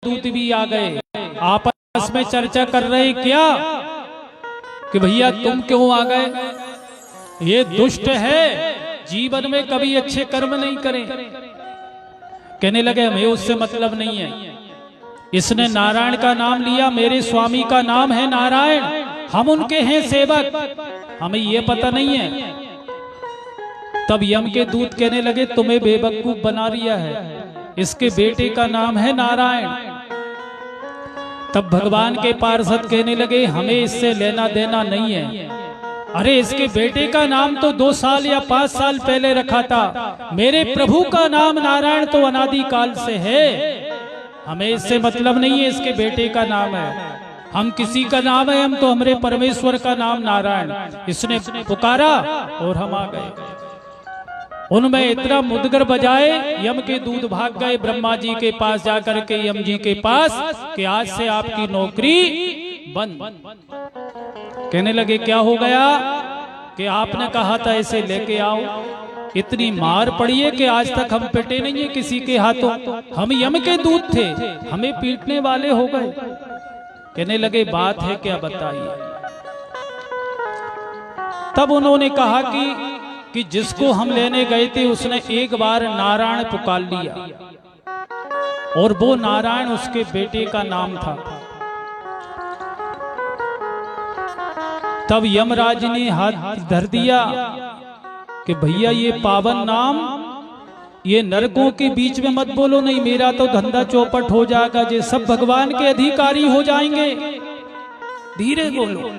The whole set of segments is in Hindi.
दूत भी आ गए, आपस में चर्चा कर रहे क्या कि भैया तुम क्यों आ गए, ये दुष्ट है, जीवन में कभी अच्छे कर्म नहीं करे। कहने लगे हमें उससे मतलब नहीं है, इसने नारायण का नाम लिया, मेरे स्वामी का नाम है नारायण, हम उनके हैं सेवक, हमें ये पता नहीं है। तब यम के दूत कहने लगे तुम्हें बेवकूफ बना दिया है, इसके बेटे का नाम है नारायण। तब भगवान के पार्षद कहने लगे हमें इससे लेना देना नहीं है, अरे इसके बेटे का नाम तो 2 साल या 5 साल पहले रखा था, मेरे प्रभु का नाम नारायण तो अनादि काल से है, हमें इससे मतलब नहीं है, इसके बेटे का नाम है, हम किसी का नाम है, हम तो हमारे परमेश्वर का नाम नारायण। इसने पुकारा और हम आ गए। उनमें इतना मुदगर बजाए, यम के दूत भाग गए ब्रह्मा जी के पास जाकर के यम जी के पास कि आज से आपकी नौकरी बंद। कहने लगे क्या हो गया कि आपने कहा था इसे लेके आओ, इतनी मार पड़ी है कि आज तक हम पिटे नहीं है किसी के हाथों, हम यम के दूत थे, हमें पीटने वाले हो गए। कहने लगे बात है क्या बताइए। तब उन्होंने कहा कि जिसको हम लेने गए थे उसने एक बार नारायण पुकार लिया और वो नारायण उसके बेटे का नाम था। तब यमराज ने हाथ धर दिया कि भैया ये पावन नाम ये नरकों के बीच में मत बोलो, नहीं मेरा तो धंधा चौपट हो जाएगा, ये सब भगवान के अधिकारी हो जाएंगे, धीरे बोलो।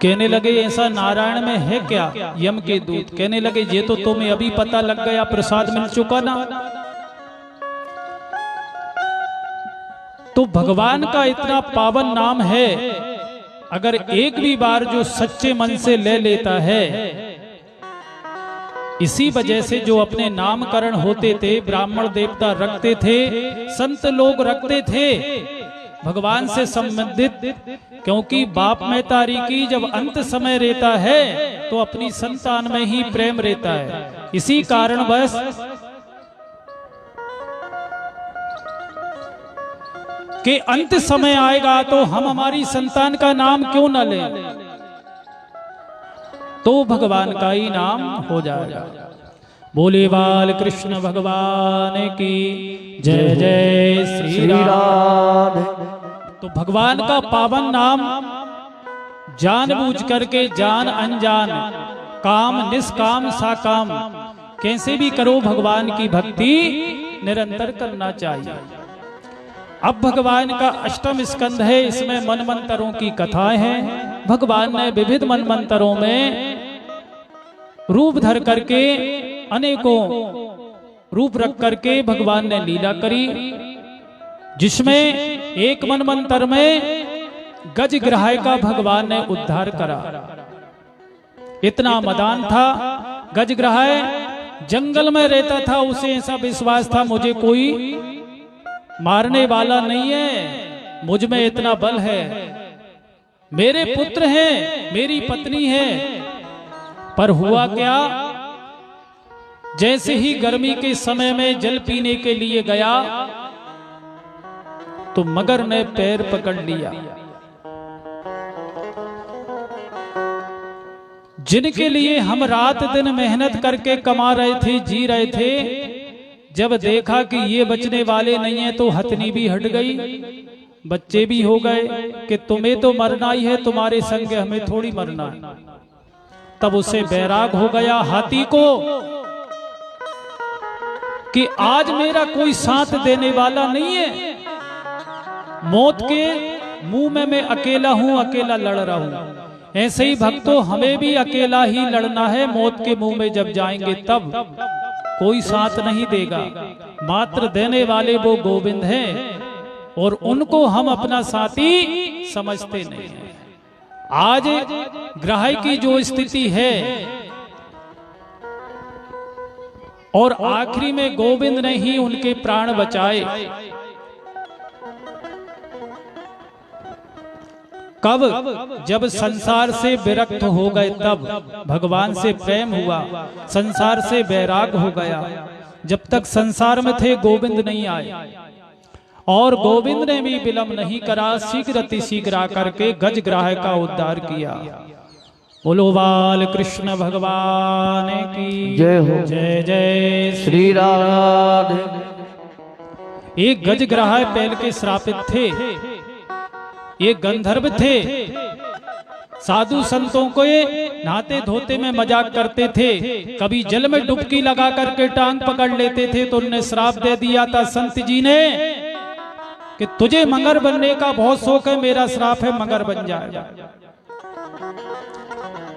कहने लगे ऐसा नारायण में है क्या। यम के दूत कहने लगे ये तो तुम्हें अभी पता लग गया, प्रसाद मिल चुका ना। तो भगवान का इतना पावन नाम है, अगर एक भी बार जो सच्चे मन से ले लेता है, इसी वजह से जो अपने नामकरण होते थे, ब्राह्मण देवता रखते थे, संत लोग रखते थे भगवान से संबंधित, क्योंकि बाप में तारीकी जब अंत समय रहता है तो अपनी संतान में ही प्रेम रहता है। इसी कारणवश कि अंत समय आएगा तो हम हमारी संतान का नाम क्यों न लें, तो भगवान का ही नाम हो जाएगा। बोले बाल कृष्ण भगवान की जय जय श्री राम। तो भगवान का पावन नाम जानबूझ करके जान अनजान, काम निष्काम साकाम, कैसे भी करो भगवान की भक्ति निरंतर करना चाहिए। अब भगवान का अष्टम स्कंध है, इसमें मनमंत्रों की कथाएं हैं। भगवान ने विविध मनमंत्रों में रूप धर करके, अनेकों रूप रख करके भगवान ने लीला करी, जिसमें एक मनमंत्र में गजग्राह का भगवान ने उद्धार करा। इतना मदान था, गजग्राह जंगल में रहता था, उसे ऐसा विश्वास था मुझे कोई मारने वाला नहीं है, मुझ में इतना बल है, मेरे पुत्र हैं, मेरी पत्नी है। पर हुआ क्या, जैसे ही गर्मी के समय में जल पीने के लिए गया तो मगर ने पैर पकड़ लिया। जिनके लिए हम रात दिन मेहनत करके कमा रहे थे, जी रहे थे, जब देखा कि ये बचने वाले नहीं है तो हथनी भी हट गई, बच्चे भी हो गए कि तुम्हें तो मरना ही है, तुम्हारे संग हमें थोड़ी मरना है। तब उसे बैराग हो गया हाथी को कि आज मेरा कोई साथ देने वाला नहीं है, मौत के मुंह में मैं अकेला हूं, अकेला लड़ रहा हूं। ऐसे ही भक्तों हमें भी अकेला ही लड़ना है, मौत के मुंह में जब जाएंगे तब कोई साथ नहीं देगा, मात्र देने वाले वो गोविंद हैं और उनको हम अपना साथी समझते नहीं हैं। आज ग्रह की जो स्थिति है और आखिरी में गोविंद ने ही उनके प्राण बचाए। कब, जब संसार से विरक्त हो गए, तब भगवान से प्रेम हुआ, संसार से वैराग हो गया। जब तक संसार में थे गोविंद नहीं आए। और गोविंद ने भी विलंब नहीं करा, शीघ्र अतिशीघ्र आकर के गजग्राह का उद्धार किया। बोलो बाल कृष्ण भगवान की जय हो। जय जय श्री राधे। एक गजग्राह पहले के श्रापित थे, ये गंधर्व थे। साधु संतों को ये नहाते धोते में मजाक करते थे, कभी जल में डुबकी लगा करके टांग पकड़ लेते थे। तो उन्हें श्राप दे दिया था संत जी ने कि तुझे मगर बनने का बहुत शौक है, मेरा श्राप है मगर बन जाएगा।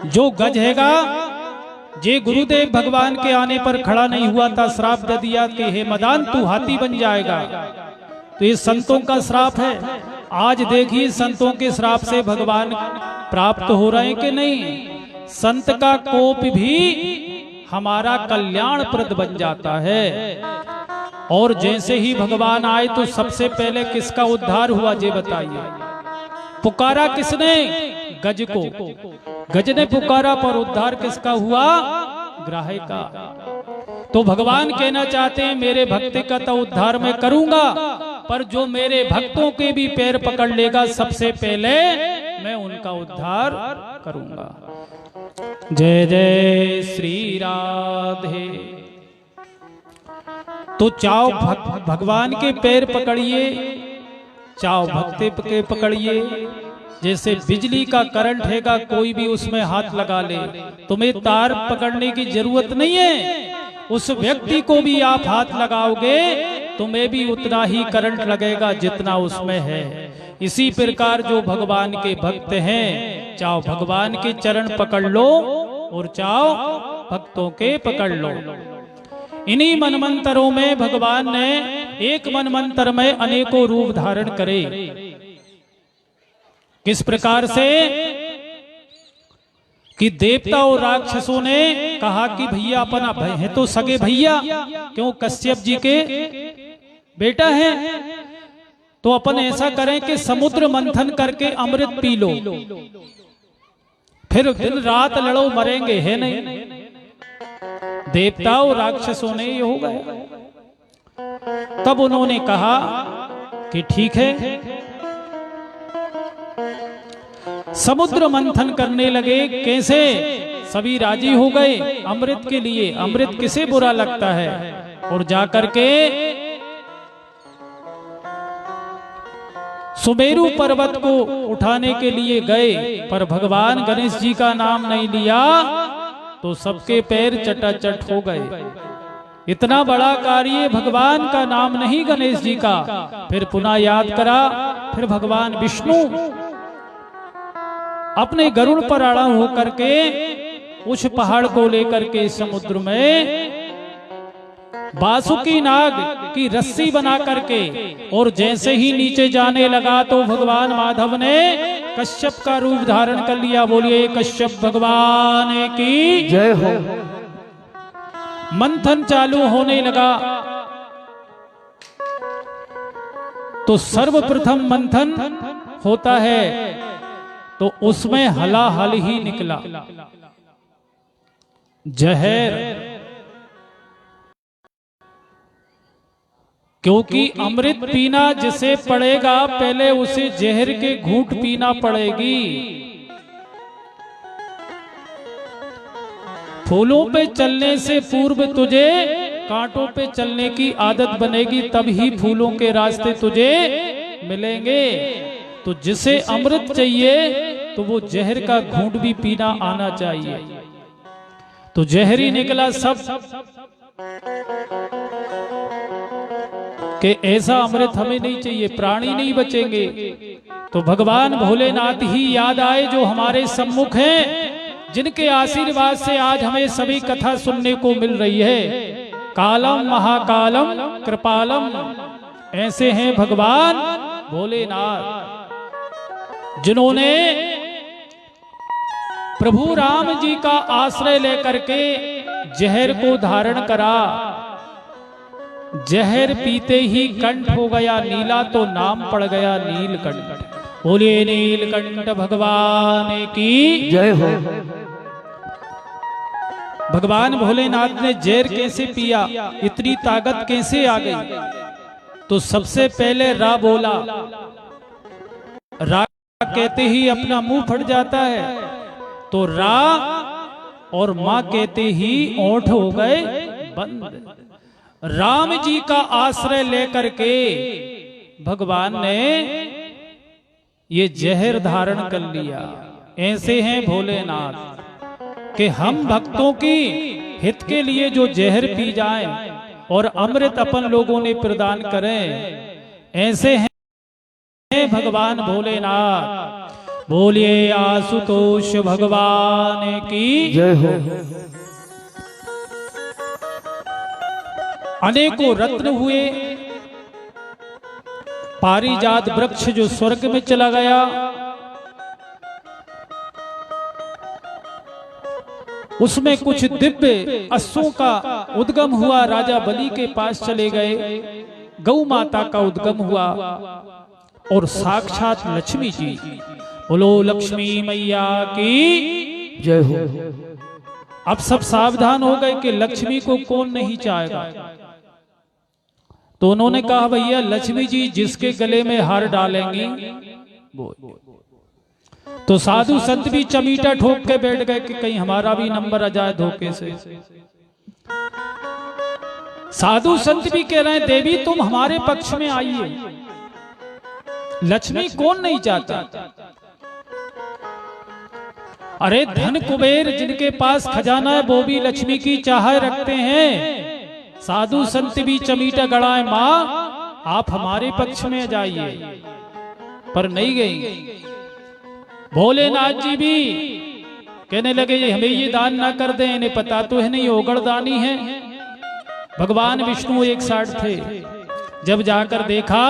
जो गज हैगा जे गुरुदेव भगवान के आने पर खड़ा नहीं हुआ था, श्राप दे दिया कि हे मदान तू हाथी बन जाएगा। तो ये संतों का श्राप है। आज देखिए संतों के श्राप से भगवान प्राप्त हो रहे हैं कि नहीं। संत का कोप भी हमारा कल्याणप्रद बन जाता है। और जैसे ही भगवान आए तो सबसे पहले किसका उद्धार हुआ ये बताइए। पुकारा किसने? गज को। गज ने पुकारा पर उद्धार किसका हुआ? ग्राह का। तो भगवान कहना चाहते हैं मेरे भक्त का तो उद्धार मैं करूंगा, पर जो मेरे भक्तों के भी पैर पकड़ लेगा सबसे पहले मैं उनका उद्धार करूंगा। जय जय श्री राधे। तो चाहो भगवान के पैर पकड़िए, चाहो भक्ति के पकड़िए। जैसे बिजली का करंट हैगा, कोई भी उसमें हाथ लगा ले, तुम्हें तार पकड़ने की जरूरत नहीं है। उस व्यक्ति को भी आप हाथ लगाओगे तुम्हें भी उतना ही करंट लगेगा जितना उसमें है। इसी प्रकार जो भगवान के भक्त हैं, चाहो भगवान के चरण पकड़ लो और चाहो भक्तों के पकड़ लो। इन्हीं मनमंत्रों में भगवान ने एक मनमंत्र में अनेकों रूप धारण करे। किस प्रकार से कि देवता और राक्षसों ने कहा कि भैया अपना भाई है तो सगे भैया, क्यों कश्यप जी के बेटा है, तो अपन ऐसा करें कि समुद्र मंथन करके अमृत पी लो, फिर दिन रात लड़ो मरेंगे, है नहीं। देवता और राक्षसों ने ये हो गए। तब उन्होंने कहा कि ठीक है। समुद्र मंथन करने लगे। कैसे? सभी राजी हो गए अमृत के लिए। अमृत किसे बुरा लगता है। और जाकर के सुमेरु पर्वत को उठाने के लिए गए, पर भगवान गणेश जी का नाम नहीं लिया तो सबके पैर चटाचट हो गए। इतना बड़ा कार्य, भगवान का नाम नहीं गणेश जी का। फिर पुनः याद करा। फिर भगवान विष्णु अपने गरुड़ पर अड़ा होकर के उस पहाड़ को लेकर के समुद्र में बासुकी नाग की रस्सी बना करके, और जैसे ही नीचे जाने लगा तो भगवान माधव ने कश्यप का रूप धारण कर लिया। बोलिए कश्यप भगवान की जय हो। मंथन चालू होने लगा। तो सर्वप्रथम मंथन होता है तो उसमें हलाहल ही निकला जहर। क्योंकि अमृत पीना जिसे पड़ेगा पहले उसे जहर के घूंट पीना पड़ेगी। फूलों पे चलने से पूर्व तुझे कांटों पे चलने की आदत बनेगी, तभी फूलों के रास्ते तुझे मिलेंगे। तो जिसे अमृत चाहिए तो वो जहर का घूंट भी पीना आना चाहिए। तो जहर ही निकला सब कि ऐसा अमृत हमें नहीं चाहिए, प्राणी नहीं बचेंगे। तो भगवान भोलेनाथ ही याद आए जो हमारे सम्मुख हैं, जिनके आशीर्वाद से आज हमें सभी कथा सुनने को मिल रही है। कालम महाकालम कृपालम, ऐसे हैं भगवान भोलेनाथ जिन्होंने प्रभु राम जी का आश्रय लेकर के जहर को धारण करा। जहर पीते ही कंठ हो गया नीला, तो नाम पड़ गया नीलकंठ। बोलिए नीलकंठ भगवान की जय हो। भगवान भोलेनाथ ने जहर कैसे पिया, इतनी ताकत कैसे आ गई? तो सबसे पहले रा बोला। रा कहते ही अपना मुंह फट जाता है, तो रा और मां कहते ही ओंठ हो गए बंद। राम जी का आश्रय लेकर के भगवान ने ये जहर धारण कर लिया। ऐसे हैं भोलेनाथ कि हम भक्तों की हित के लिए जो जहर पी जाएं और अमृत अपन लोगों ने प्रदान करें, ऐसे हैं भगवान भोलेनाथ। बोलिए आशुतोष भगवान की जय हो। अनेकों रत्न हुए, पारिजात वृक्ष जो स्वर्ग में चला गया, उसमें कुछ दिव्य अश्वों का उद्गम हुआ, राजा बलि के पास चले गए, गौ माता का उद्गम हुआ और साक्षात लक्ष्मी जी। बोलो लक्ष्मी मैया की जय हो। अब सब सावधान हो गए कि लक्ष्मी को कौन नहीं चाहेगा। तो उन्होंने कहा भैया लक्ष्मी जी जिसके गले में हार डालेंगी वो। तो साधु संत भी चमीटा ठोक के बैठ गए कि कहीं हमारा भी नंबर आ जाए धोखे से। साधु संत भी कह रहे हैं देवी तुम हमारे पक्ष में आइए, लक्ष्मी कौन नहीं चाहता। अरे धन कुबेर जिनके पास खजाना है वो भी लक्ष्मी की चाह रखते हैं। साधु संत भी चमीटा गड़ाए माँ आप हमारे पक्ष में जाइए, पर नहीं गई। भोलेनाथ जी भी कहने लगे हमें ये दान ना कर दें, इन्हें पता तो है नहीं ओगड़ दानी है। भगवान विष्णु एक साइड थे, जब जाकर देखा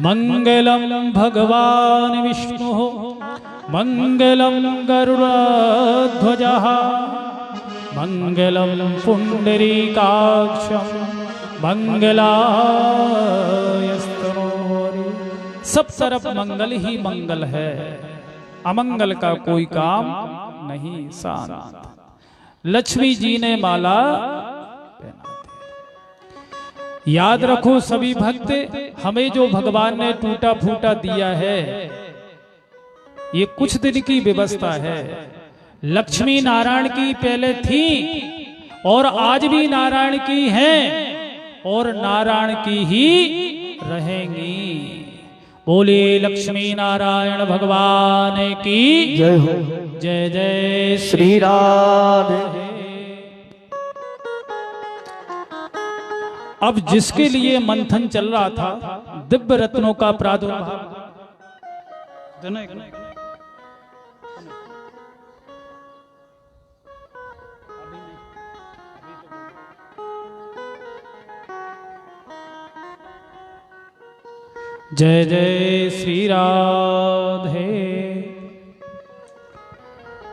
मंगलम भगवान विष्णु हो मंगलम गरुड़ध्वजा मंगलम पुंडरीकाक्षम मंगलायस्तनोहरि। सब तरफ मंगल ही मंगल है, अमंगल का कोई काम नहीं। शांत लक्ष्मी जी ने माला याद रखो सभी भक्त, हमें जो भगवान ने टूटा फूटा दिया है ये कुछ दिन की व्यवस्था है। लक्ष्मी नारायण की पहले थी और आज भी नारायण की हैं और नारायण की ही रहेंगी। बोले लक्ष्मी नारायण भगवान की जय हो। जय जय श्री राधे। अब जिसके लिए मंथन चल रहा था दिव्य रत्नों का प्रादुर्भाव, जय जय श्री राधे।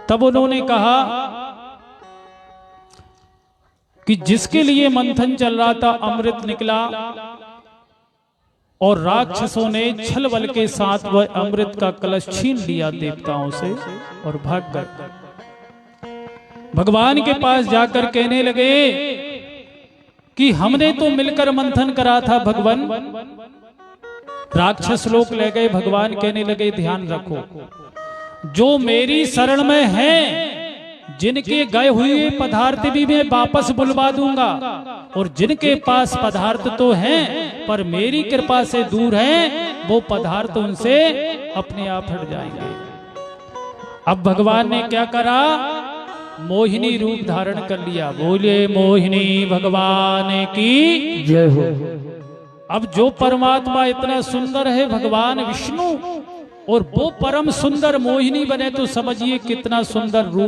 तब उन्होंने कहा कि जिसके लिए मंथन चल रहा था अमृत निकला और राक्षसों ने छल बल के साथ वह अमृत का कलश छीन लिया देवताओं से और भाग गए। भगवान के पास जाकर कहने लगे कि हमने तो मिलकर मंथन करा था भगवान। राक्षस लोग ले गए। भगवान कहने लगे ध्यान रखो जो मेरी शरण में है जिनके गए हुए पदार्थ भी मैं वापस बुलवा दूंगा और जिनके पास पदार्थ तो हैं पर मेरी कृपा से दूर हैं वो पदार्थ उनसे अपने आप हट जाएंगे। अब भगवान ने क्या करा, मोहिनी रूप धारण कर लिया। बोले मोहिनी भगवान की जय हो। अब जो परमात्मा इतना सुंदर है भगवान विष्णु और वो परम सुंदर मोहिनी बने तो समझिए कितना सुंदर रूप